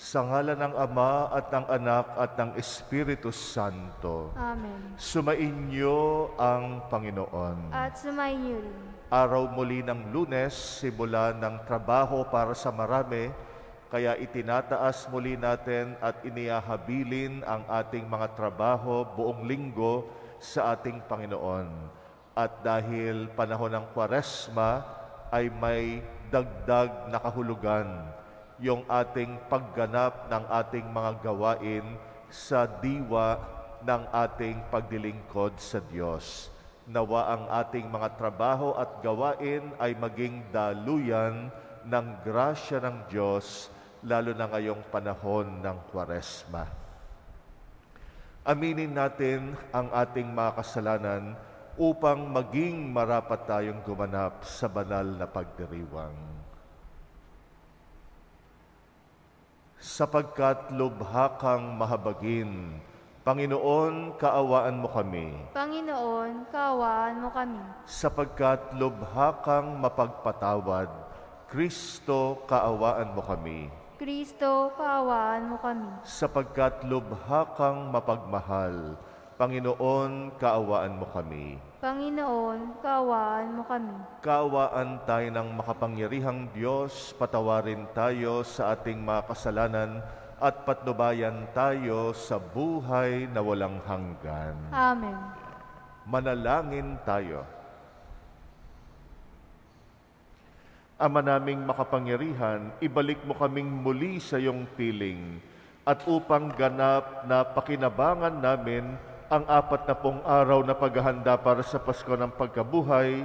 Sa ngalan ng Ama at ng Anak at ng Espiritu Santo. Amen. Sumainyo ang Panginoon. At sumainyo rin. Araw muli ng Lunes, simula ng trabaho para sa marami, kaya itinataas muli natin at iniahabilin ang ating mga trabaho buong linggo sa ating Panginoon. At dahil panahon ng Kwaresma ay may dagdag na kahulugan, yung ating pagganap ng ating mga gawain sa diwa ng ating paglilingkod sa Diyos. Nawa ang ating mga trabaho at gawain ay maging daluyan ng grasya ng Diyos, lalo na ngayong panahon ng Kwaresma. Aminin natin ang ating mga kasalanan upang maging marapat tayong gumanap sa banal na pagdiriwang. Sapagkat lubha kang mahabagin, Panginoon, kaawaan mo kami. Panginoon, kaawaan mo kami. Sapagkat lubha kang mapagpatawad, Kristo, kaawaan mo kami. Kristo, kaawaan mo kami. Sapagkat lubha kang mapagmahal, Panginoon, kaawaan mo kami. Panginoon, kaawaan mo kami. Kaawaan tayo ng makapangyarihang Diyos, patawarin tayo sa ating mga kasalanan at patnubayan tayo sa buhay na walang hanggan. Amen. Manalangin tayo. Ama naming makapangyarihan, ibalik mo kaming muli sa iyong piling at upang ganap na pakinabangan namin ang 40 araw na paghahanda para sa Pasko ng Pagkabuhay,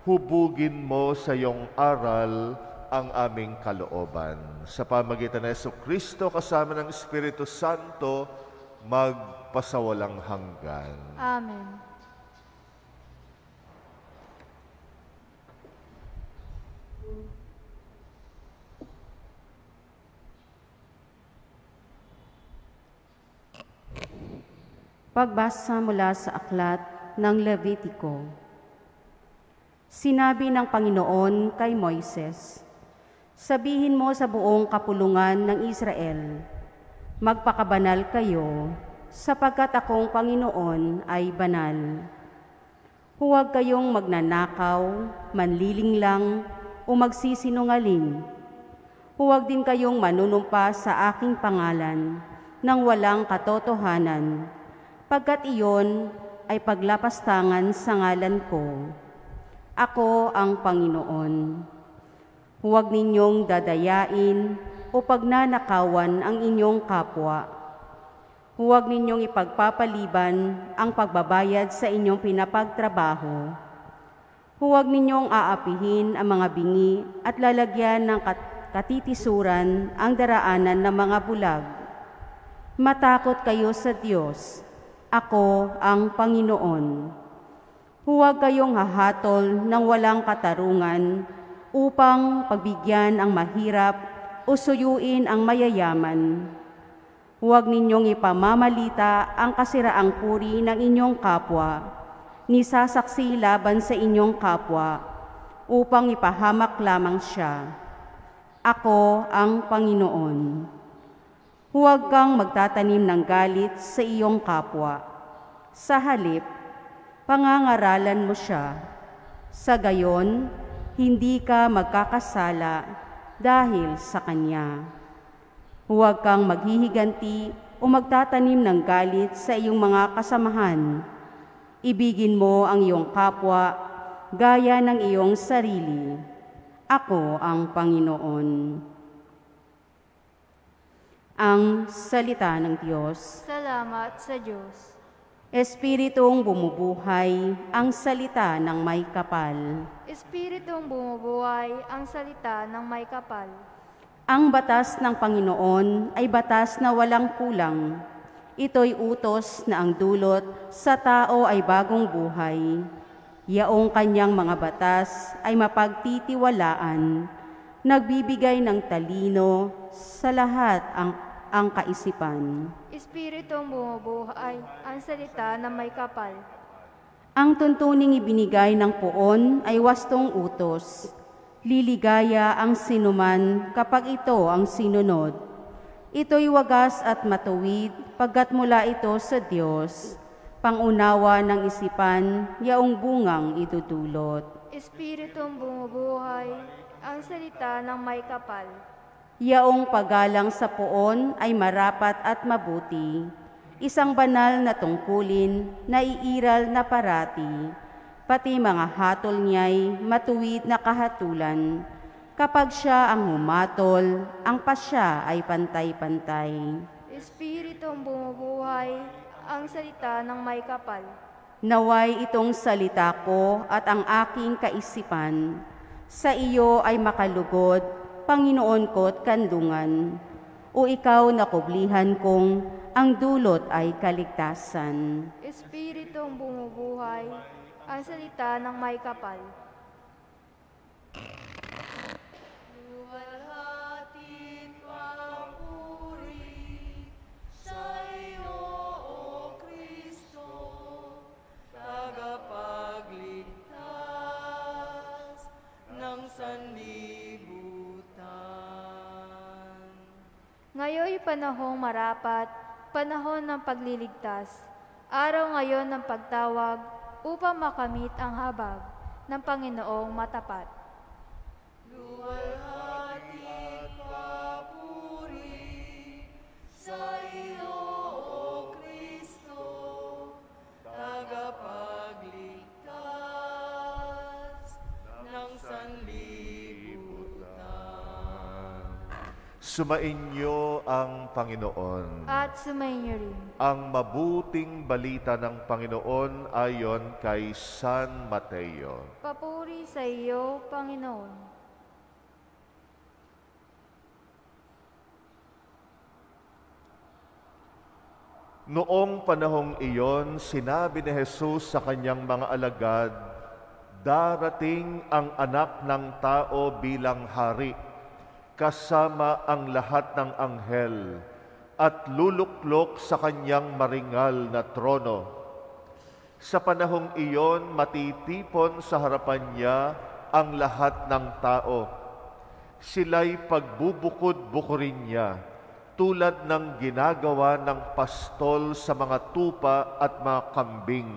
hubugin mo sa iyong aral ang aming kalooban. Sa pamagitan ng Jesucristo kasama ng Espiritu Santo, magpasawalang hanggan. Amen. Pagbasa mula sa aklat ng Levitiko. Sinabi ng Panginoon kay Moises, sabihin mo sa buong kapulungan ng Israel, magpakabanal kayo, sapagkat akong Panginoon ay banal. Huwag kayong magnanakaw, manlilinglang, o magsisinungaling. Huwag din kayong manunumpa sa aking pangalan nang walang katotohanan, pagkat iyon ay paglapastangan sa ngalan ko. Ako ang Panginoon. Huwag ninyong dadayain o pagnanakawan ang inyong kapwa. Huwag ninyong ipagpapaliban ang pagbabayad sa inyong pinapagtrabaho. Huwag ninyong aapihin ang mga bingi at lalagyan ng katitisuran ang daraanan ng mga bulag. Matakot kayo sa Diyos. Ako ang Panginoon. Huwag kayong hahatol ng walang katarungan upang pagbigyan ang mahirap o suyuin ang mayayaman. Huwag ninyong ipamamalita ang kasiraang puri ng inyong kapwa, ni sasaksi laban sa inyong kapwa, upang ipahamak lamang siya. Ako ang Panginoon. Huwag kang magtatanim ng galit sa iyong kapwa. Sa halip, pangangaralan mo siya. Sa gayon, hindi ka magkakasala dahil sa kanya. Huwag kang maghihiganti o magtatanim ng galit sa iyong mga kasamahan. Ibigin mo ang iyong kapwa gaya ng iyong sarili. Ako ang Panginoon. Ang salita ng Diyos. Salamat sa Diyos. Espiritong bumubuhay ang salita ng may kapal. Espiritong bumubuhay ang salita ng may kapal. Ang batas ng Panginoon ay batas na walang kulang. Ito'y utos na ang dulot sa tao ay bagong buhay. Yaong kanyang mga batas ay mapagtitiwalaan, nagbibigay ng talino sa lahat ang kaisipan. Espiritong bumubuhay ang salita ng may kapal. Ang tuntuning ibinigay ng poon ay wastong utos. Liligaya ang sinuman kapag ito ang sinunod. Ito'y wagas at matuwid, pagkat mula ito sa Diyos, pangunawa ng isipan, yaong bungang idudulot. Espiritong bumubuhay, ang salita ng may kapal. Yaong paggalang sa poon ay marapat at mabuti, isang banal na tungkulin, naiiral na parati, pati mga hatol niya'y matuwid na kahatulan. Kapag siya ang humatol, ang pasya ay pantay-pantay. Espiritong bumubuhay, ang salita ng may kapal. Naway itong salita ko at ang aking kaisipan, sa iyo ay makalugod, Panginoon ko't kandungan. O ikaw na kublihan kong, ang dulot ay kaligtasan. Espiritong bumubuhay, ang salita ng may kapal. Ngayoy panahong marapat, panahon ng pagliligtas, araw ngayon ng pagtawag upang makamit ang habag ng Panginoong matapat. Luwalhati papuri sa iyo, O Kristo, tagapagligtas ng sanlibutan. Sumainyo ang Panginoon. At sumainyo rin. Ang mabuting balita ng Panginoon ayon kay San Mateo. Papuri sa iyo, Panginoon. Noong panahong iyon, sinabi ni Jesus sa kanyang mga alagad, darating ang anak ng tao bilang hari, kasama ang lahat ng anghel, at luluklok sa kanyang maringal na trono. Sa panahong iyon, matitipon sa harapan niya ang lahat ng tao. Sila'y pagbubukod-bukurin niya, tulad ng ginagawa ng pastol sa mga tupa at mga kambing.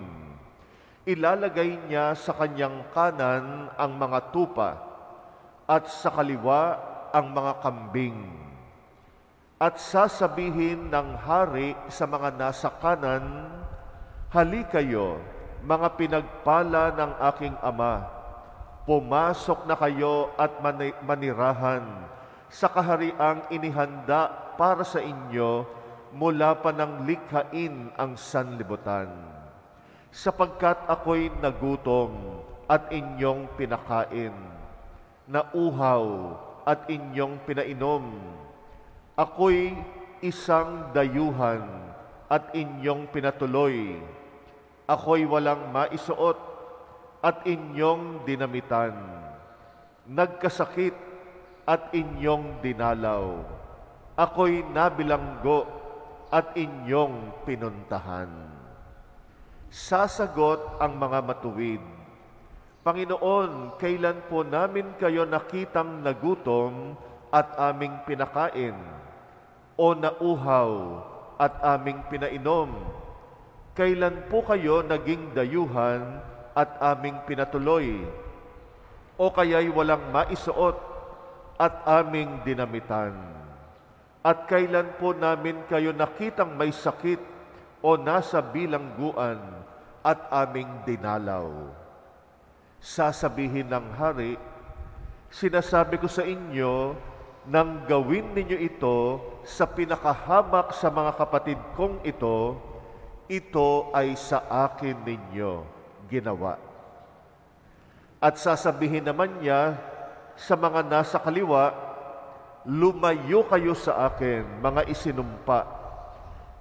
Ilalagay niya sa kanyang kanan ang mga tupa, at sa kaliwa ang mga kambing. At sasabihin ng hari sa mga nasa kanan, halikayo, mga pinagpala ng aking ama, pumasok na kayo at manirahan sa kahariang inihanda para sa inyo mula pa ng likhain ang sanlibutan. Sapagkat ako'y nagutom at inyong pinakain, nauhaw at inyong pinainom. Ako'y isang dayuhan at inyong pinatuloy. Ako'y walang maisuot at inyong dinamitan. Nagkasakit at inyong dinalaw. Ako'y nabilanggo at inyong pinuntahan. Sasagot ang mga matuwid, Panginoon, kailan po namin kayo nakitang nagutom at aming pinakain, o nauhaw at aming pinainom? Kailan po kayo naging dayuhan at aming pinatuloy, o kaya'y walang maisuot at aming dinamitan? At kailan po namin kayo nakitang may sakit o nasa bilangguan at aming dinalaw? Sasabihin ng hari, sinasabi ko sa inyo, nang gawin ninyo ito sa pinakahamak sa mga kapatid kong ito ay sa akin ninyo ginawa. At sasabihin naman niya sa mga nasa kaliwa, lumayo kayo sa akin, mga isinumpa.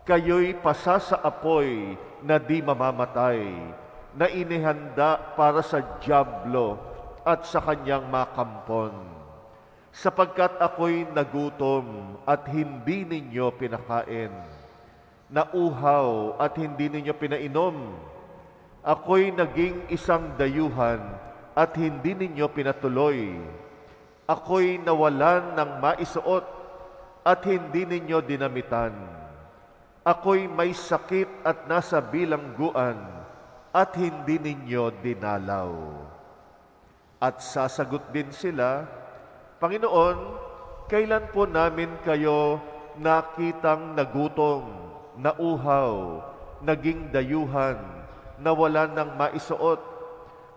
Kayo'y pasasaapoy na di mamamatay, na inihanda para sa dyablo at sa kanyang makampon. Sapagkat ako'y nagutom at hindi ninyo pinakain, nauhaw at hindi ninyo pinainom. Ako'y naging isang dayuhan at hindi ninyo pinatuloy. Ako'y nawalan ng maisuot at hindi ninyo dinamitan. Ako'y may sakit at nasa bilangguan at hindi ninyo dinalaw. At sasagot din sila, Panginoon, kailan po namin kayo nakitang nagutom, nauhaw, naging dayuhan, nawalan ng maisuot,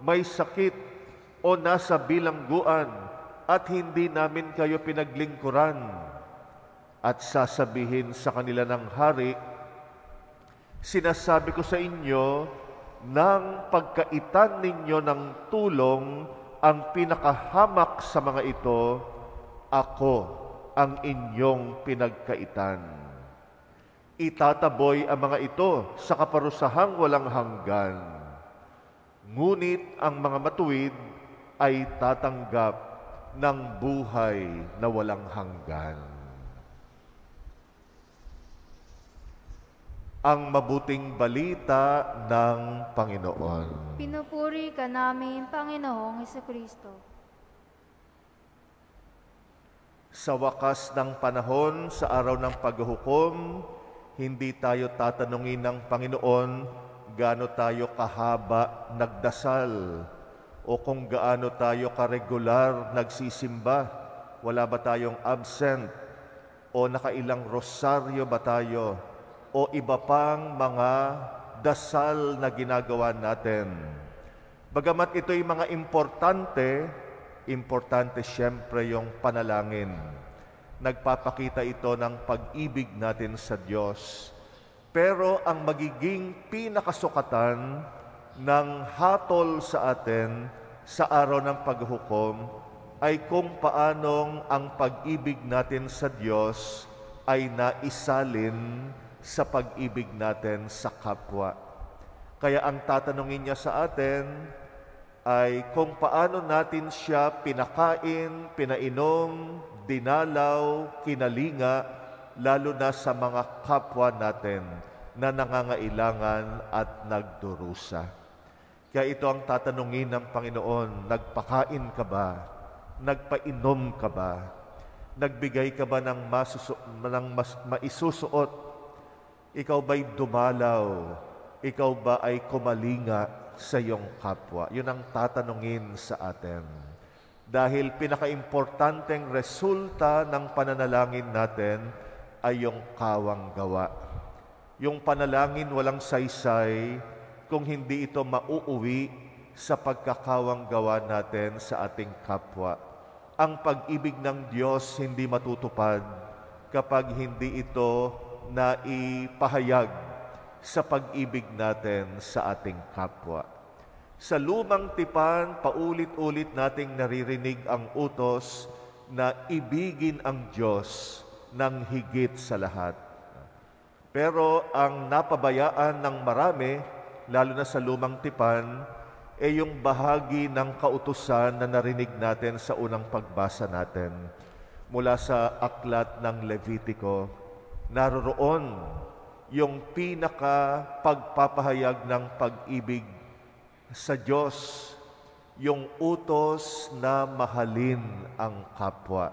may sakit o nasa bilangguan at hindi namin kayo pinaglingkuran? At sasabihin sa kanila ng hari, sinasabi ko sa inyo, nang pagkaitan ninyo ng tulong ang pinakahamak sa mga ito, ako ang inyong pinagkaitan. Itataboy ang mga ito sa kaparusahang walang hanggan. Ngunit ang mga matuwid ay tatanggap ng buhay na walang hanggan. Ang mabuting balita ng Panginoon. Pinupuri ka namin, Panginoong Hesukristo. Sa wakas ng panahon, sa araw ng paghuhukom, hindi tayo tatanungin ng Panginoon gaano tayo kahaba nagdasal o kung gaano tayo karegular nagsisimba. Wala ba tayong absent o nakailang rosaryo ba tayo o iba pang mga dasal na ginagawa natin. Bagamat ito'y mga importante siyempre yung panalangin. Nagpapakita ito ng pag-ibig natin sa Diyos. Pero ang magiging pinakasukatan ng hatol sa atin sa araw ng paghukom ay kung paanong ang pag-ibig natin sa Diyos ay naisalin sa pag-ibig natin sa kapwa. Kaya ang tatanungin niya sa atin ay kung paano natin siya pinakain, pinainom, dinalaw, kinalinga, lalo na sa mga kapwa natin na nangangailangan at nagdurusa. Kaya ito ang tatanungin ng Panginoon, nagpakain ka ba? Nagpainom ka ba? Nagbigay ka ba ng maisusuot? Ikaw ba'y dumalaw? Ikaw ba ay kumalinga sa iyong kapwa? Yun ang tatanungin sa atin. Dahil pinakaimportanteng resulta ng pananalangin natin ay yung kawang gawa. Yung panalangin walang saysay kung hindi ito mauuwi sa pagkakawang gawa natin sa ating kapwa. Ang pag-ibig ng Diyos hindi matutupad kapag hindi ito na ipahayag sa pag-ibig natin sa ating kapwa. Sa lumang tipan, paulit-ulit nating naririnig ang utos na ibigin ang Diyos ng higit sa lahat. Pero ang napabayaan ng marami, lalo na sa lumang tipan, ay yung bahagi ng kautusan na narinig natin sa unang pagbasa natin mula sa aklat ng Levitico. Naroroon yung pinaka-pagpapahayag ng pag-ibig sa Diyos, yung utos na mahalin ang kapwa.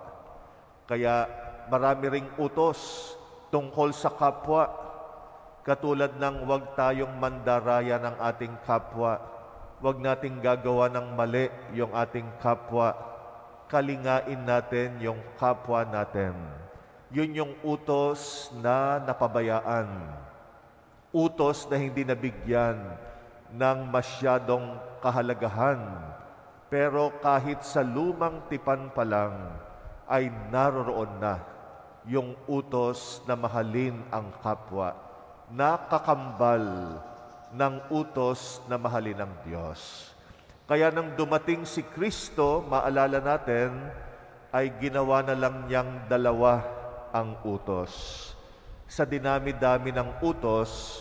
Kaya marami ring utos tungkol sa kapwa, katulad ng huwag tayong mandaraya ng ating kapwa, huwag nating gagawa ng mali yung ating kapwa, kalingain natin yung kapwa natin. Yun yung utos na napabayaan. Utos na hindi nabigyan ng masyadong kahalagahan. Pero kahit sa lumang tipan pa lang, ay naroroon na yung utos na mahalin ang kapwa, nakakambal ng utos na mahalin ang Diyos. Kaya nang dumating si Kristo, maalala natin, ay ginawa na lang niyang dalawa ang utos. Sa dinami-dami ng utos,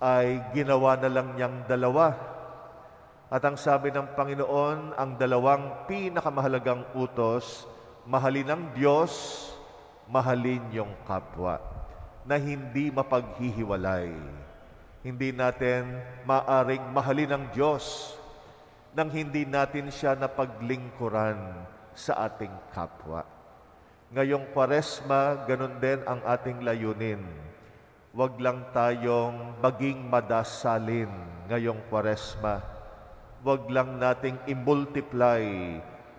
ay ginawa na lang niyang dalawa. At ang sabi ng Panginoon, ang dalawang pinakamahalagang utos, mahalin ang Diyos, mahalin yung kapwa, na hindi mapaghihiwalay. Hindi natin maaring mahalin ang Diyos nang hindi natin siya napaglingkuran sa ating kapwa. Ngayong Kwaresma, ganun din ang ating layunin. Huwag lang tayong maging madasalin ngayong Kwaresma. Huwag lang nating i-multiply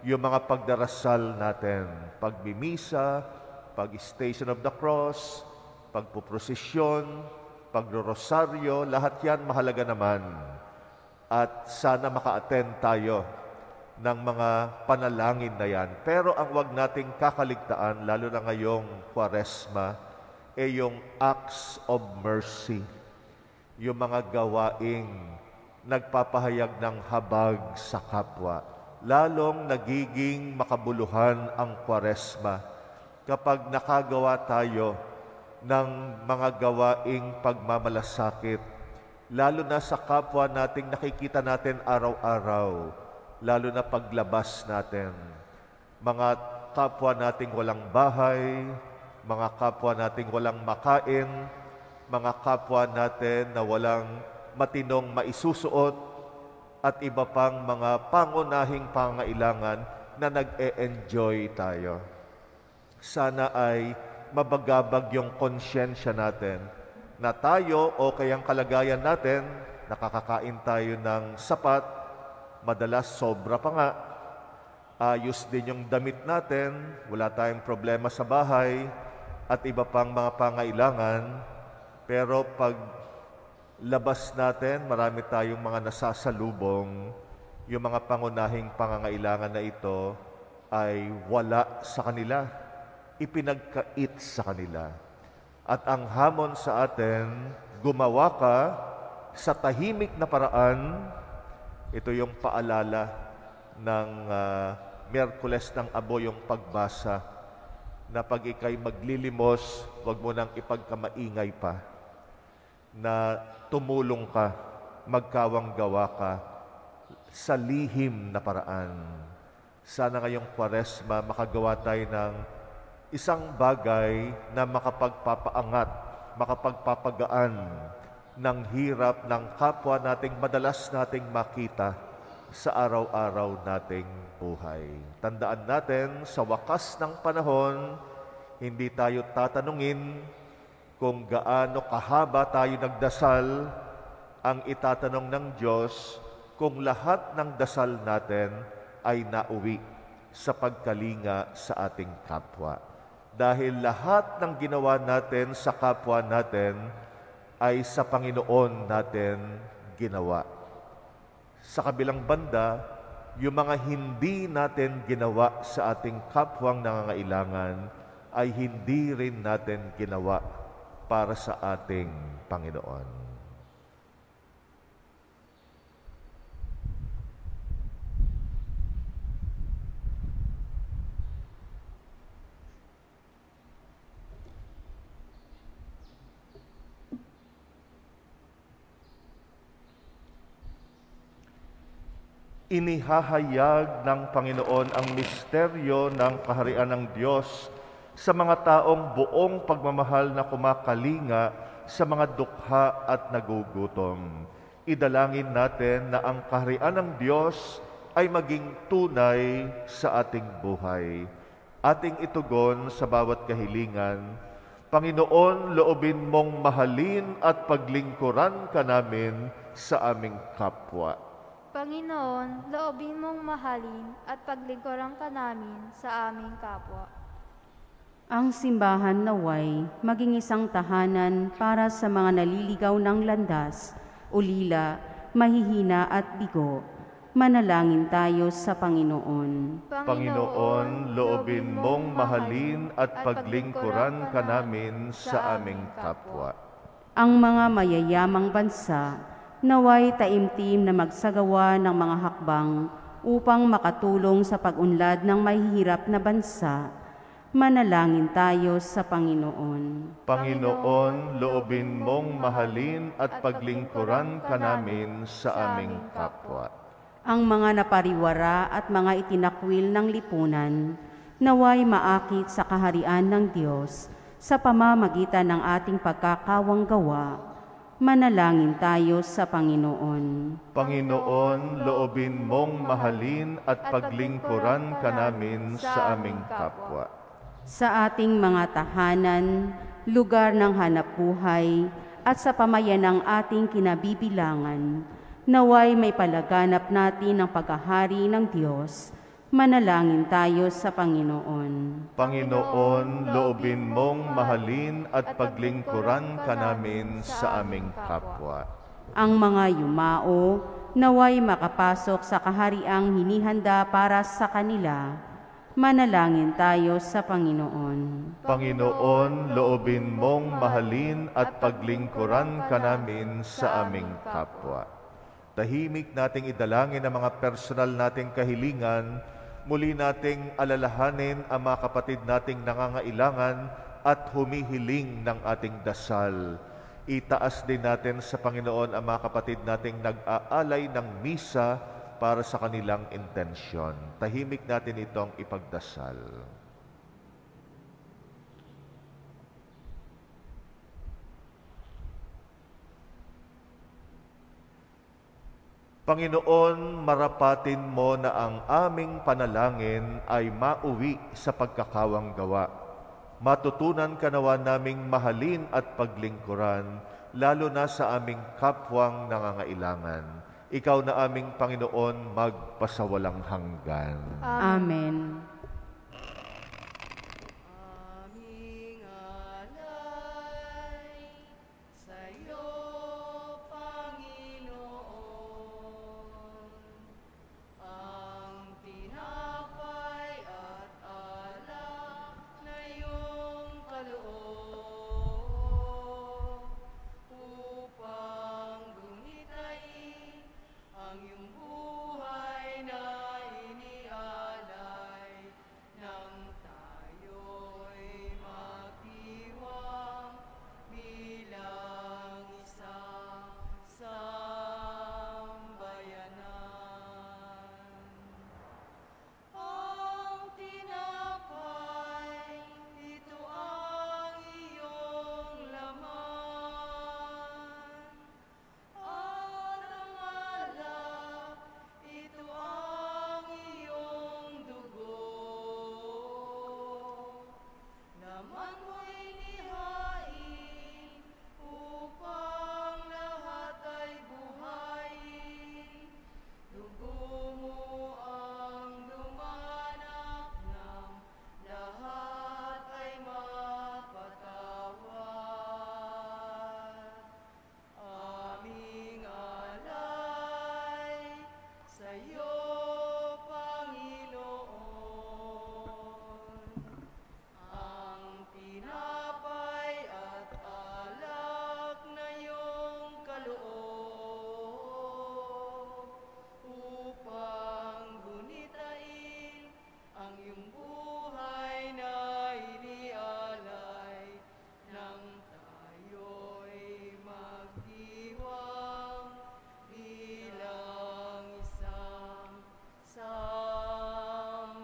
yung mga pagdarasal natin. Pagmimisa, pag-Station of the Cross, pagpuprosesyon, pagro-rosaryo, lahat yan mahalaga naman. At sana maka-attend tayo ng mga panalangin na yan. Pero ang wag nating kakaligtaan, lalo na ngayong Kwaresma, yung acts of mercy. Yung mga gawaing nagpapahayag ng habag sa kapwa. Lalong nagiging makabuluhan ang Kwaresma kapag nakagawa tayo ng mga gawaing pagmamalasakit, lalo na sa kapwa nating nakikita natin araw-araw, lalo na paglabas natin. Mga kapwa nating walang bahay, mga kapwa nating walang makain, mga kapwa natin na walang matinong maisusuot, at iba pang mga pangunahing pangailangan na nag-e-enjoy tayo. Sana ay mabagabag yung konsyensya natin na tayo o kayang kalagayan natin, nakakakain tayo ng sapat, madalas sobra pa nga, ayos din yung damit natin, wala tayong problema sa bahay, at iba pang mga pangailangan. Pero pag labas natin, marami tayong mga nasasalubong, yung mga pangunahing pangangailangan na ito ay wala sa kanila, ipinagkait sa kanila. At ang hamon sa atin, gumawa ka sa tahimik na paraan. Ito yung paalala ng Miyerkules ng Abo, yung pagbasa, na pag ikay maglilimos, huwag mo nang ipagkamaingay pa, na tumulong ka, magkawang gawa ka sa lihim na paraan. Sana ngayong Kwaresma makagawa tayo ng isang bagay na makapagpapaangat, makapagpapagaan ng hirap ng kapwa nating madalas nating makita sa araw-araw nating buhay. Tandaan natin, sa wakas ng panahon, hindi tayo tatanungin kung gaano kahaba tayo nagdasal. Ang itatanong ng Diyos kung lahat ng dasal natin ay nauwi sa pagkalinga sa ating kapwa. Dahil lahat ng ginawa natin sa kapwa natin ay sa Panginoon natin ginawa. Sa kabilang banda, yung mga hindi natin ginawa sa ating kapwang nangangailangan ay hindi rin natin ginawa para sa ating Panginoon. Inihahayag ng Panginoon ang misteryo ng kaharian ng Diyos sa mga taong buong pagmamahal na kumakalinga sa mga dukha at nagugutom. Idalangin natin na ang kaharian ng Diyos ay maging tunay sa ating buhay. Ating itugon sa bawat kahilingan, Panginoon, loobin mong mahalin at paglingkuran ka namin sa aming kapwa. Panginoon, loobin mong mahalin at paglingkuran ka namin sa aming kapwa. Ang simbahan naway maging isang tahanan para sa mga naliligaw ng landas, ulila, mahihina at bigo. Manalangin tayo sa Panginoon. Panginoon, loobin mong mahalin at paglingkuran ka namin sa aming kapwa. Ang mga mayayamang bansa naway taimtim na magsagawa ng mga hakbang upang makatulong sa pag-unlad ng mahihirap na bansa. Manalangin tayo sa Panginoon. Panginoon, loobin mong mahalin at paglingkuran ka namin sa aming kapwa. Ang mga napariwara at mga itinakwil ng lipunan naway maakit sa kaharian ng Diyos sa pamamagitan ng ating pagkakawang gawa. Manalangin tayo sa Panginoon. Panginoon, loobin mong mahalin at paglingkuran ka namin sa aming kapwa. sa ating mga tahanan, lugar ng hanapbuhay, at sa pamayan ng ating kinabibilangan, naway may palaganap natin ang paghahari ng Diyos. Manalangin tayo sa Panginoon. Panginoon, loobin mong mahalin at paglingkuran ka namin sa aming kapwa. Ang mga yumao, naway makapasok sa kahariang hinihanda para sa kanila. Manalangin tayo sa Panginoon. Panginoon, loobin mong mahalin at paglingkuran ka namin sa aming kapwa. Tahimik nating idalangin ang mga personal nating kahilingan, muli nating alalahanin ang mga kapatid nating nangangailangan at humihiling ng ating dasal. Itaas din natin sa Panginoon ang mga kapatid nating nag-aalay ng misa para sa kanilang intensyon. Tahimik natin itong ipagdasal. Panginoon, marapatin mo na ang aming panalangin ay mauwi sa pagkakawang gawa. Matutunan ka nawa naming mahalin at paglingkuran, lalo na sa aming kapwang nangangailangan. Ikaw na aming Panginoon, magpasawalang hanggan. Amen. Aming alay sa'yo, Panginoon, ang tinapay at alak na iyong kaloob, upang gunitain ang iyong buhay na inialay, nang tayo'y magdiwang bilang isang sambayanan. Ang tinapay, ito ang iyong laman. At ang alak, ito ang iyong dugo. Naman mo'y nihain upang lahat ay buhayin. Dugo mo ang dumanak ng lahat ay mapatawad. Aming alay sa'yo, Panginoon, ang tinapay at alak na iyong kaloob, upang gunitain ang iyong buhay na inialay, nang tayo'y magdiwang bilang isang sambayanan.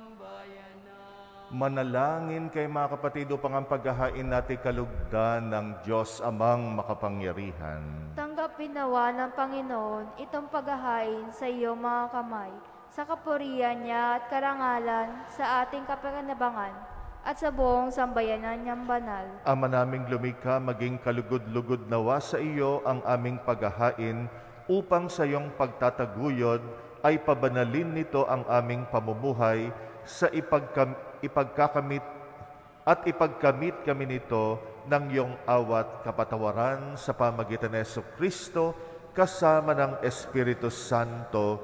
Manalangin kay mga kapatid upang ang paghahain natin kalugdan ng Diyos Amang makapangyarihan. Tanggapin nawa ng Panginoon itong paghahain sa iyong mga kamay, sa kapurihan niya at karangalan sa ating kapakinabangan at sa buong sambayanan niyang banal. Ama naming lumikha, maging kalugod-lugod nawa sa iyo ang aming paghahain upang sa iyong pagtataguyod ay pabanalin nito ang aming pamumuhay sa ipagkakamit kami nito ng iyong awat kapatawaran sa pamagitan ni Jesucristo kasama ng Espiritu Santo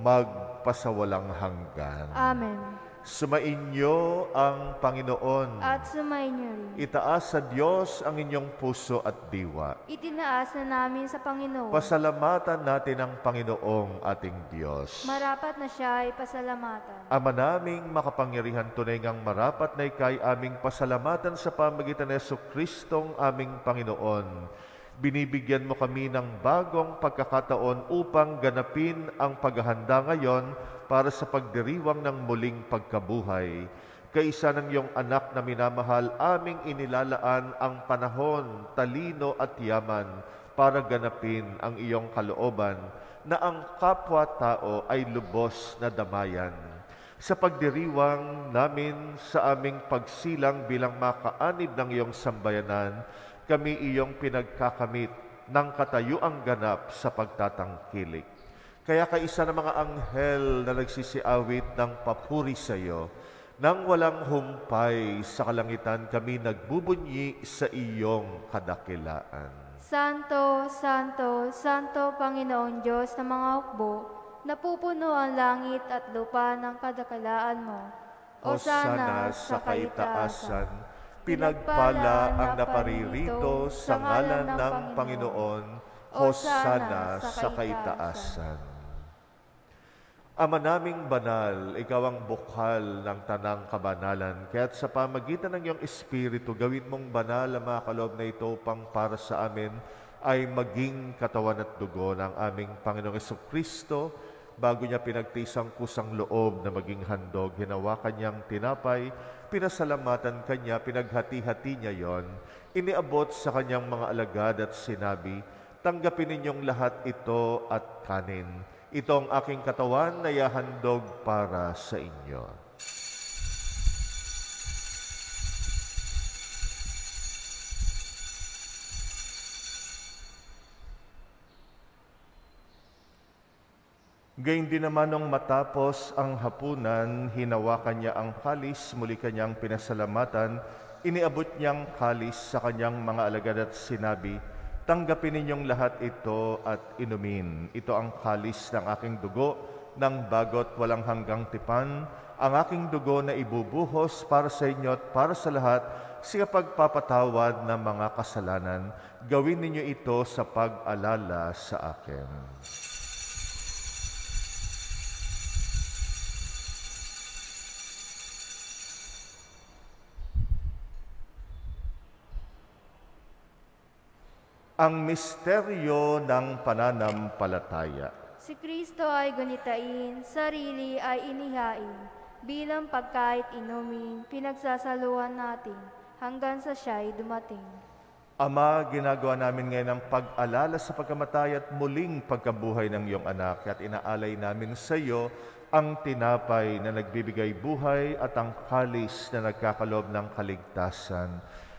magpasawalang hanggan. Amen. Sumainyo ang Panginoon. At sumainyo rin. Itaas sa Diyos ang inyong puso at diwa. Itinaas na namin sa Panginoon. Pasalamatan natin ang Panginoong ating Diyos. Marapat na siya ay pasalamatan. Ama naming makapangyarihan, tunay ngang marapat na ikay aming pasalamatan sa pamagitan ni Jesucristong aming Panginoon. Binibigyan mo kami ng bagong pagkakataon upang ganapin ang paghahanda ngayon para sa pagdiriwang ng muling pagkabuhay. Kaisa ng iyong anak na minamahal, aming inilalaan ang panahon, talino at yaman para ganapin ang iyong kalooban na ang kapwa-tao ay lubos na damayan. sa pagdiriwang namin sa aming pagsilang bilang makaanib ng iyong sambayanan, kami iyong pinagkakamit ng katayuang ganap sa pagtatangkilik. Kaya kaisa ng mga anghel na nagsisiawit ng papuri sa iyo, nang walang humpay sa kalangitan kami nagbubunyi sa iyong kadakilaan. Santo, Santo, Santo Panginoong Diyos ng mga hukbo, napupuno ang langit at lupa ng kadakalaan mo. Hosana sa kaitaasan, pinagpala ang naparirito sa ngalan ng Panginoon. Hosana sa kaitaasan. Ama naming banal, ikaw ang bukal ng tanang kabanalan, kaya't sa pamagitan ng iyong Espiritu, gawin mong banal ang mga kaloob na ito pang para sa amin ay maging katawan at dugo ng aming Panginoong Jesucristo. Bago niya pinagtiis ang kusang loob na maging handog, hinawakan niyang tinapay, pinasalamatan kanya, pinaghati-hati niya yon, iniabot sa kanyang mga alagad at sinabi, tanggapin ninyong lahat ito at kanin. Ito ang aking katawan na ihahandog para sa inyo. Gayun din naman nung matapos ang hapunan, hinawakan niya ang kalis, muli kanyang pinasalamatan, iniabot niyang kalis sa kanyang mga alagad at sinabi, tanggapin ninyong lahat ito at inumin. Ito ang kalis ng aking dugo, ng bagot walang hanggang tipan, ang aking dugo na ibubuhos para sa inyo at para sa lahat sa pagpapatawad ng mga kasalanan. Gawin ninyo ito sa pag-alala sa akin. Ang misteryo ng pananampalataya. Si Kristo ay gunitain, sarili ay inihain, bilang pagkait inumin, pinagsasaluhan natin, hanggang sa siya'y dumating. Ama, ginagawa namin ngayon ang pag-alala sa pagkamatay at muling pagkabuhay ng iyong anak, at inaalay namin sa iyo ang tinapay na nagbibigay buhay at ang kalis na nagkakaloob ng kaligtasan.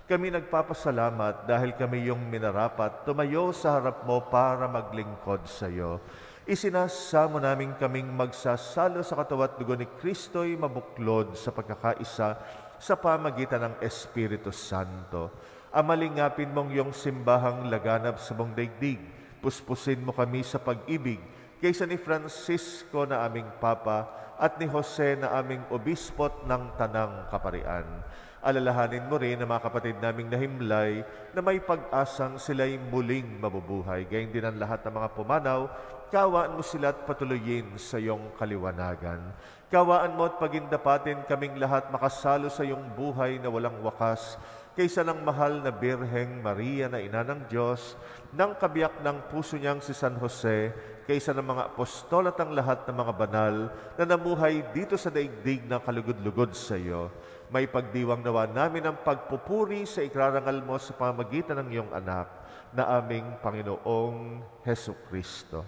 Kami nagpapasalamat dahil kami yung minarapat tumayo sa harap mo para maglingkod sa iyo. Isinasamo namin kaming magsasalo sa katawan at dugo ni Kristo'y mabuklod sa pagkakaisa sa pamagitan ng Espiritu Santo. Amalingapin mong iyong simbahang laganap sa buong daigdig. Puspusin mo kami sa pag-ibig kaysa ni Francisco na aming Papa at ni Jose na aming Obispot ng Tanang Kaparian. Alalahanin mo rin ang mga kapatid naming nahimlay na may pag-asang sila'y muling mabubuhay. Gayun din ang lahat ng mga pumanaw, kawaan mo sila at patuloyin sa iyong kaliwanagan. Kawaan mo at pagindapatin kaming lahat makasalo sa iyong buhay na walang wakas, kaysa ng mahal na Birheng Maria na Ina ng Diyos, ng kabiyak ng puso niyang si San Jose, kaysa ng mga apostol at ang lahat ng mga banal na namuhay dito sa daigdig ng kalugod-lugod sa iyo. May pagdiwang nawa namin ang pagpupuri sa ikrarangal mo sa pamagitan ng iyong anak na aming Panginoong Hesukristo.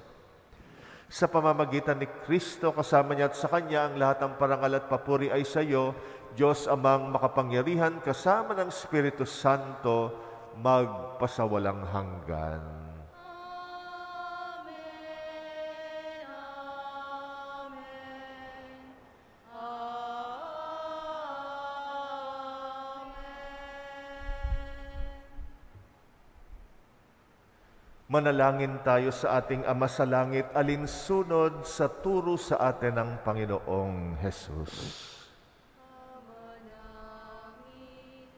Sa pamamagitan ni Kristo, kasama niya at sa Kanya ang lahat ng parangal at papuri ay sa iyo, Diyos Amang makapangyarihan kasama ng Espiritu Santo, magpasawalang hanggan. Manalangin tayo sa ating Ama sa Langit, alinsunod sa turo sa atin ng Panginoong Hesus.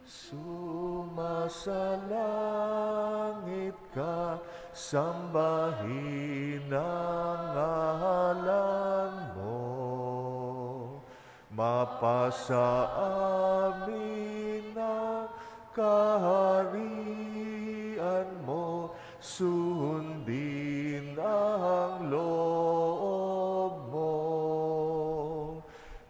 Sumasalangit ka, sambahin ang ngalan mo. Mapasa amin ang kaharian mo, sundin ang loob mo.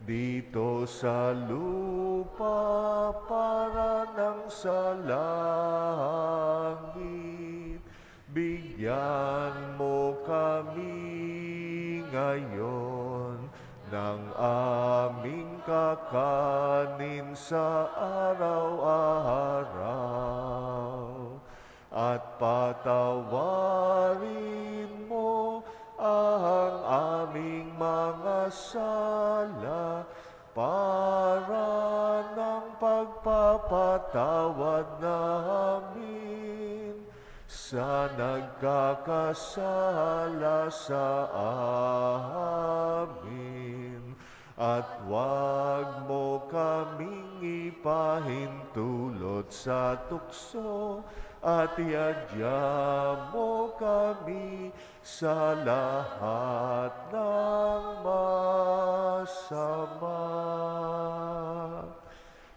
Dito sa lupa para ng sa langit, bigyan mo kami ngayon ng aming kakanin sa araw-araw, at patawarin mo ang aming mga sala para ng pagpapatawad namin sa nagkakasala sa amin. At huwag mo kaming ipahintulot sa tukso, at iadya mo kami sa lahat ng masama.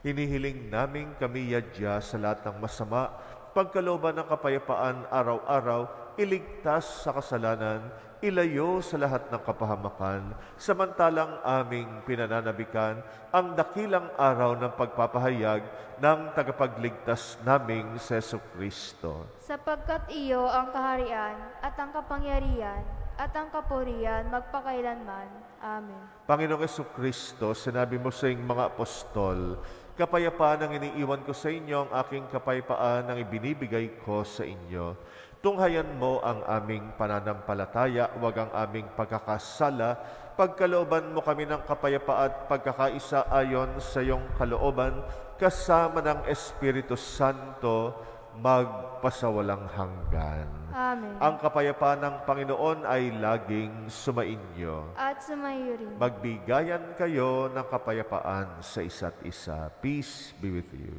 Hinihiling namin kami yadya sa lahat ng masama, pagkalooban ng kapayapaan araw-araw, iligtas sa kasalanan, ilayo sa lahat ng kapahamakan, samantalang aming pinananabikan ang dakilang araw ng pagpapahayag ng tagapagligtas naming si Jesucristo. Sapagkat iyo ang kaharian at ang kapangyarihan at ang kapurihan magpakailanman. Amen. Panginoong Jesucristo, sinabi mo sa iyong mga apostol, kapayapaan ang iniiwan ko sa inyo, ang aking kapayapaan ang ibinibigay ko sa inyo. Tunghayan mo ang aming pananampalataya, huwag ang aming pagkakasala. Pagkalooban mo kami ng kapayapaan at pagkakaisa ayon sa iyong kalooban, kasama ng Espiritu Santo, magpasawalang hanggan. Amen. Ang kapayapaan ng Panginoon ay laging sumainyo. At sumayo rin. Magbigayan kayo ng kapayapaan sa isa't isa. Peace be with you.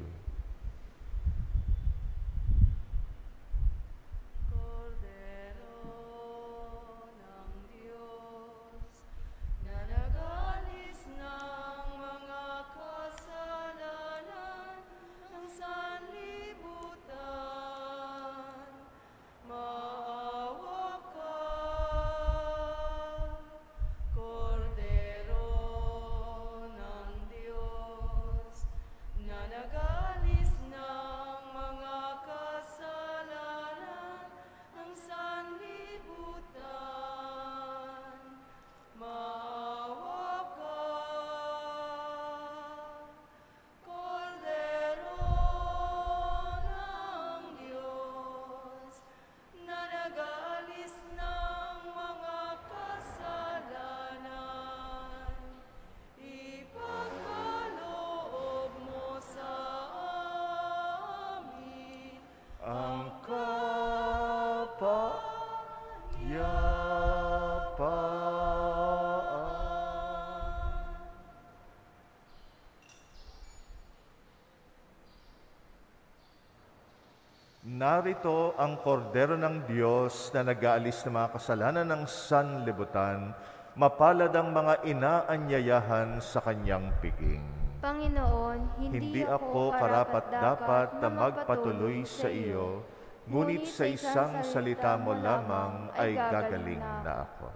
Narito ang kordero ng Diyos na nag-aalis ng mga kasalanan ng sanlibutan. Mapalad ang mga inaanyayahan sa kanyang piging. Panginoon, Hindi ako karapat-dapat na magpatuloy sa iyo, ngunit sa isang salita mo lamang ay gagaling na ako.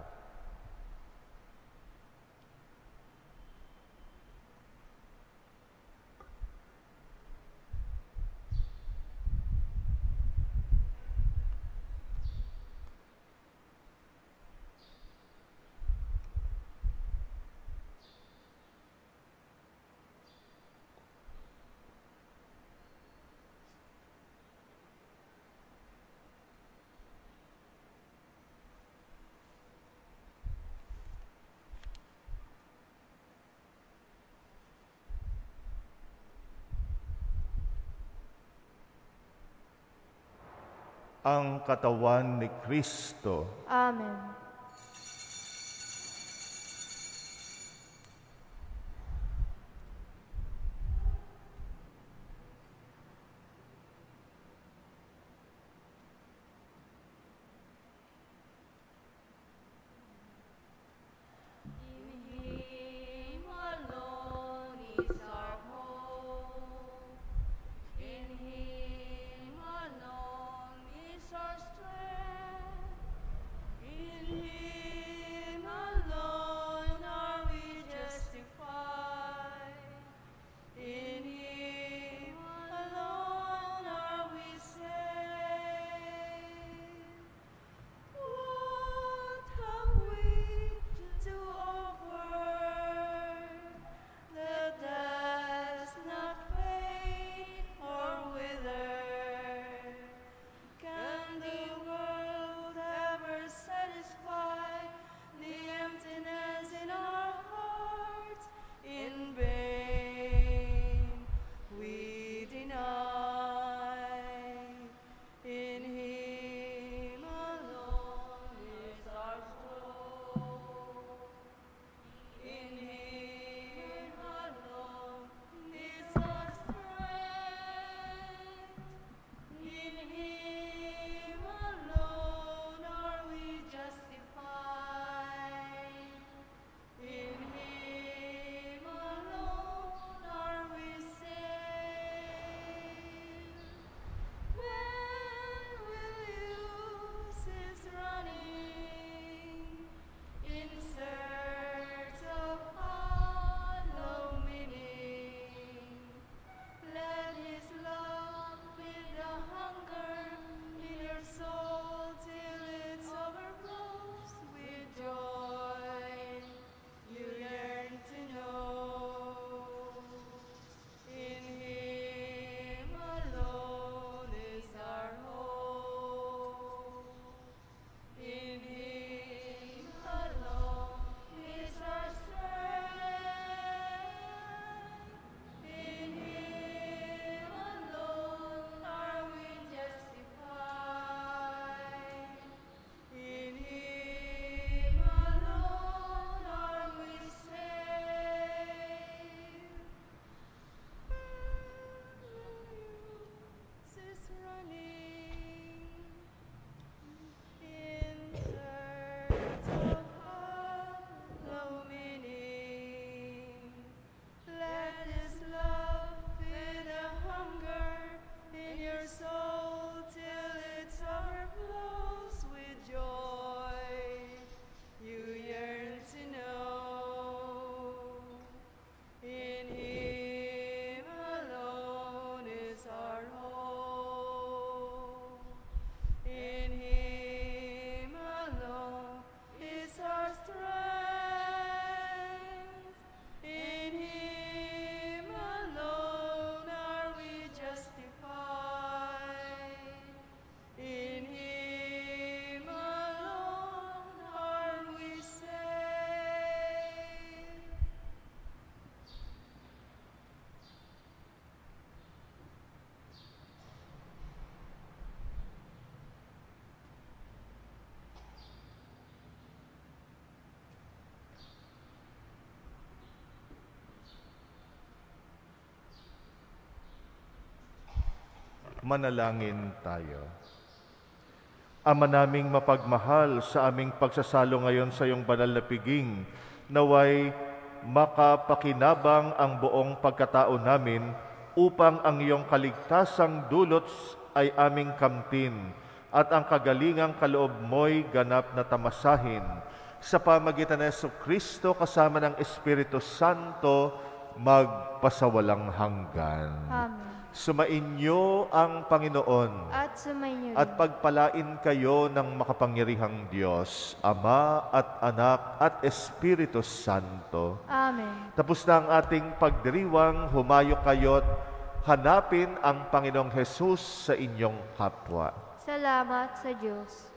Ang katawan ni Kristo. Amen. In Manalangin tayo. Ama naming mapagmahal, sa aming pagsasalo ngayon sa iyong banal na piging, naway makapakinabang ang buong pagkatao namin upang ang iyong kaligtasang dulot ay aming kamtin at ang kagalingang kaloob mo'y ganap na tamasahin. Sa pamagitan ng Jesucristo kasama ng Espiritu Santo, magpasawalang hanggan. Amen. Sumainyo ang Panginoon At sumainyo at pagpalain kayo ng makapangyarihang Diyos, Ama at Anak at Espiritu Santo. Amen. Tapos na ang ating pagdiriwang, humayo kayo't hanapin ang Panginoong Hesus sa inyong kapwa. Salamat sa Diyos.